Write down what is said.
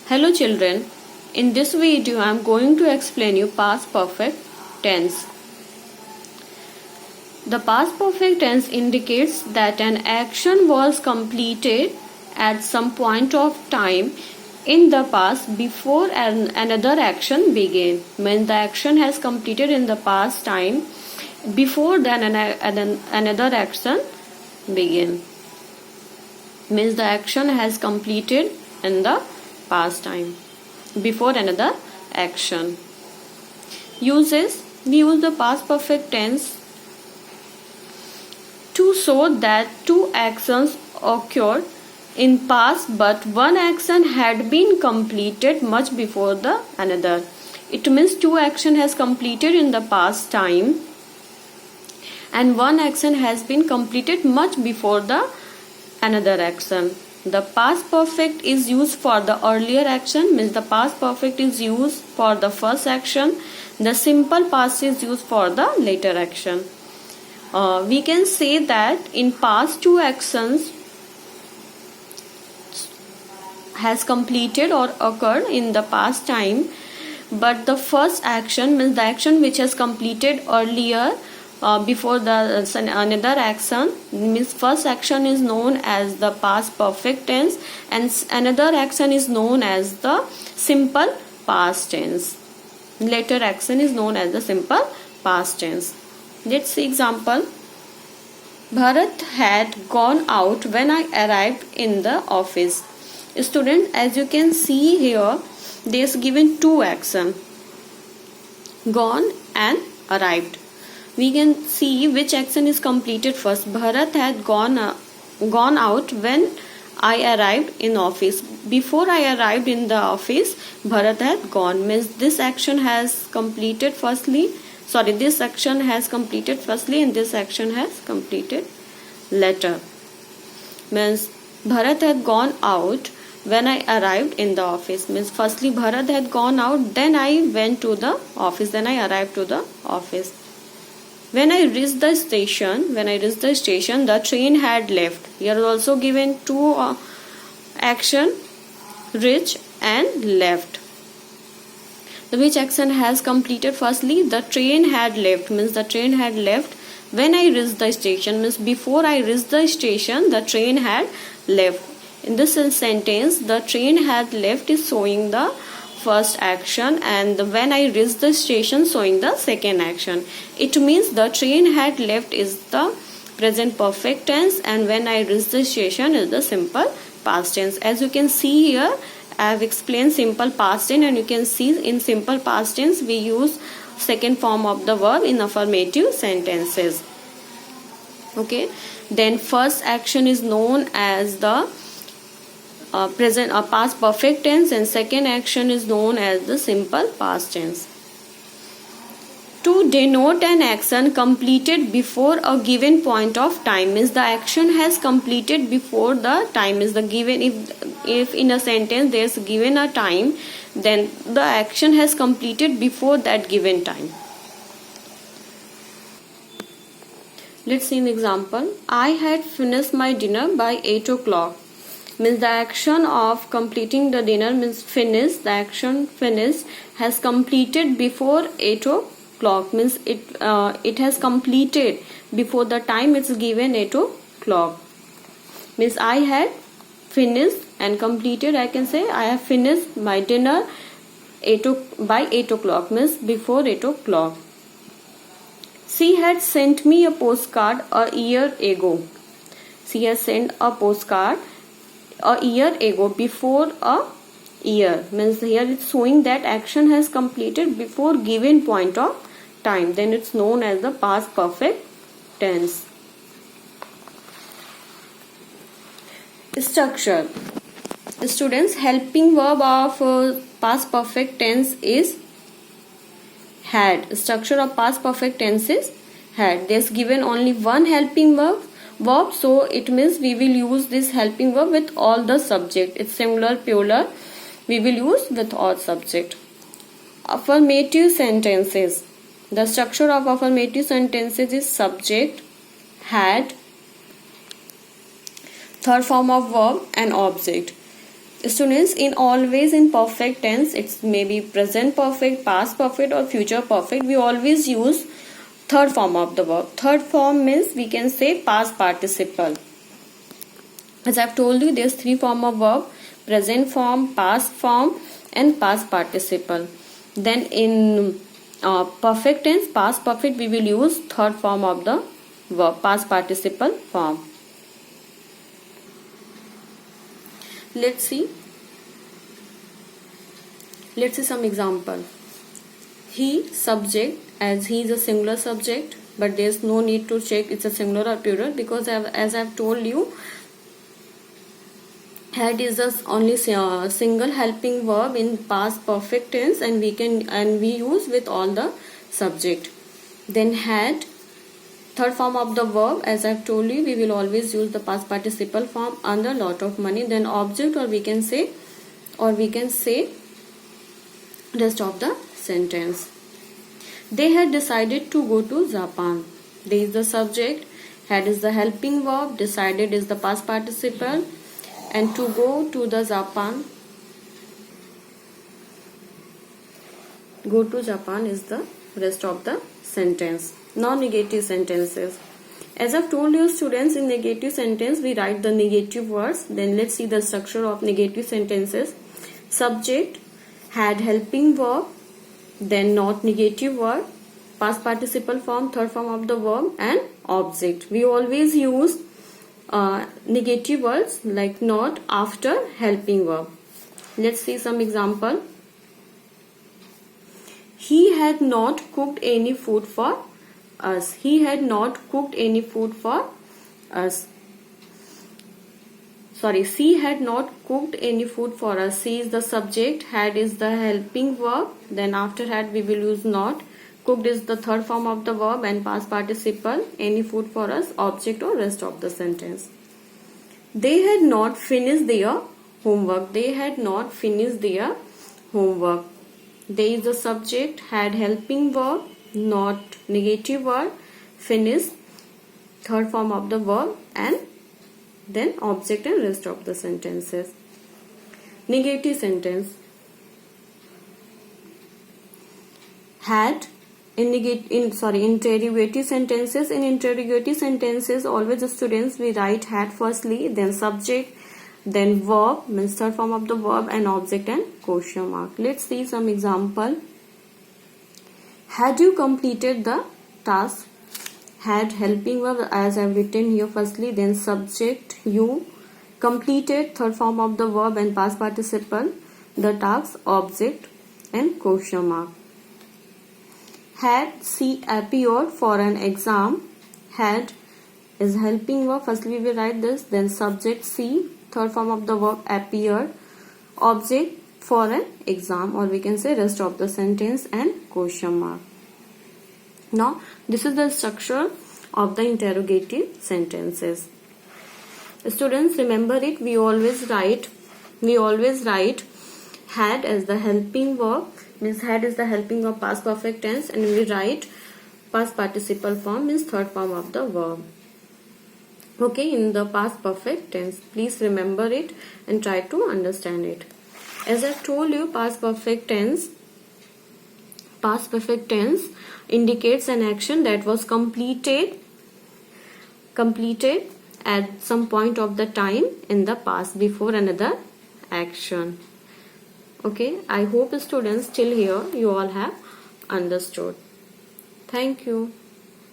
Hello children, in this video I am going to explain you past perfect tense. The past perfect tense indicates that an action was completed at some point of time in the past before another action began. Means the action has completed in the past time before another action began. Means the action has completed in the past time before another action. Uses: we use the past perfect tense to show that two actions occurred in past but one action had been completed much before the another. It means two action has completed in the past time and one action has been completed much before the another action. The past perfect is used for the earlier action, means the past perfect is used for the first action. The simple past is used for the later action. We can say that in past two actions has completed or occurred in the past time, but the first action means the action which has completed earlier before the another action, means first action is known as the past perfect tense and another action is known as the simple past tense. Later action is known as the simple past tense. Let's see example. Bharat had gone out when I arrived in the office. Student, as you can see here, there is given two action, gone and arrived. We can see which action is completed first. Bharat had gone out when I arrived in office. Before I arrived in the office, Bharat had gone. Means this action has completed firstly. This action has completed firstly and this action has completed later. Means Bharat had gone out when I arrived in the office. Means firstly Bharat had gone out, then I went to the office, then I arrived to the office. When I reached the station, the train had left. Here is also given two action, reach and left. Which action has completed firstly? The train had left, means the train had left when I reached the station, means before I reached the station the train had left. In this sentence, the train had left is showing the first action and when I reached the station showing the second action. It means the train had left is the present perfect tense and when I reached the station is the simple past tense. As you can see here, I have explained simple past tense and you can see in simple past tense we use second form of the verb in affirmative sentences. Okay, then first action is known as the present or past perfect tense and second action is known as the simple past tense. To denote an action completed before a given point of time, means the action has completed before the time is the given. If in a sentence there is given a time, then the action has completed before that given time. Let's see an example. I had finished my dinner by 8 o'clock. Means the action of completing the dinner means finish. The action finish has completed before 8 o'clock. Means it has completed before the time it's given 8 o'clock. Means I had finished and completed. I can say I have finished my dinner by 8 o'clock. Means before 8 o'clock. She had sent me a postcard a year ago. She has sent a postcard a year ago, before a year. Means here it's showing that action has completed before given point of time. Then it's known as the past perfect tense. Structure. Students, helping verb of past perfect tense is had. Structure of past perfect tense is had. There's given only one helping verb, so it means we will use this helping verb with all the subject. It's singular, plural, we will use with all subject. Affirmative sentences. The structure of affirmative sentences is subject, had, third form of verb and object. Students, in always in perfect tense, it's maybe present perfect, past perfect or future perfect, we always use third form of the verb. Third form means we can say past participle. As I've told you, there's three form of verb: present form, past form and past participle. Then in perfect tense, past perfect, we will use third form of the verb, past participle form. Let's see some example. He, subject, as he is a singular subject, but there's no need to check it's a singular or plural, because as I've told you, had is the only single helping verb in past perfect tense, and we use with all the subject. Then had, third form of the verb, as I've told you, we will always use the past participle form, earned a lot of money. Then object, or we can say rest of the sentence. They had decided to go to Japan. They is the subject, had is the helping verb, decided is the past participle, and to go to the Japan, go to Japan is the rest of the sentence. Now negative sentences. As I've told you students, in negative sentence we write the negative words. Then let's see the structure of negative sentences. Subject, had helping verb, then not negative word, past participle form, third form of the verb, and object. We always use negative words like not after helping verb. Let's see some example. He had not cooked any food for us. He had not cooked any food for us. She had not cooked any food for us. She is the subject, had is the helping verb, then after had we will use not. Cooked is the third form of the verb and past participle, any food for us, object or rest of the sentence. They had not finished their homework. They had not finished their homework. They is the subject, had helping verb, not negative word, finished, third form of the verb, and then object and rest of the sentences. Negative sentence. Had interrogative sentences. In interrogative sentences, always the students we write had firstly, then subject, then verb, means third form of the verb, and object and question mark. Let's see some example. Had you completed the task? Had helping verb, as I've written here firstly, then subject, you, completed, third form of the verb and past participle, the task, object and question mark. Had she appeared for an exam? Had is helping verb, firstly we write this, then subject she, third form of the verb appeared, object for an exam, or we can say rest of the sentence and question mark. Now this is the structure of the interrogative sentences. Students, remember it, we always write had as the helping verb, means had is the helping verb past perfect tense, and we write past participle form, means third form of the verb. Okay, in the past perfect tense, please remember it and try to understand it. As I've told you, past perfect tense indicates an action that was completed at some point of the time in the past before another action. Okay, I hope students till here you all have understood. Thank you.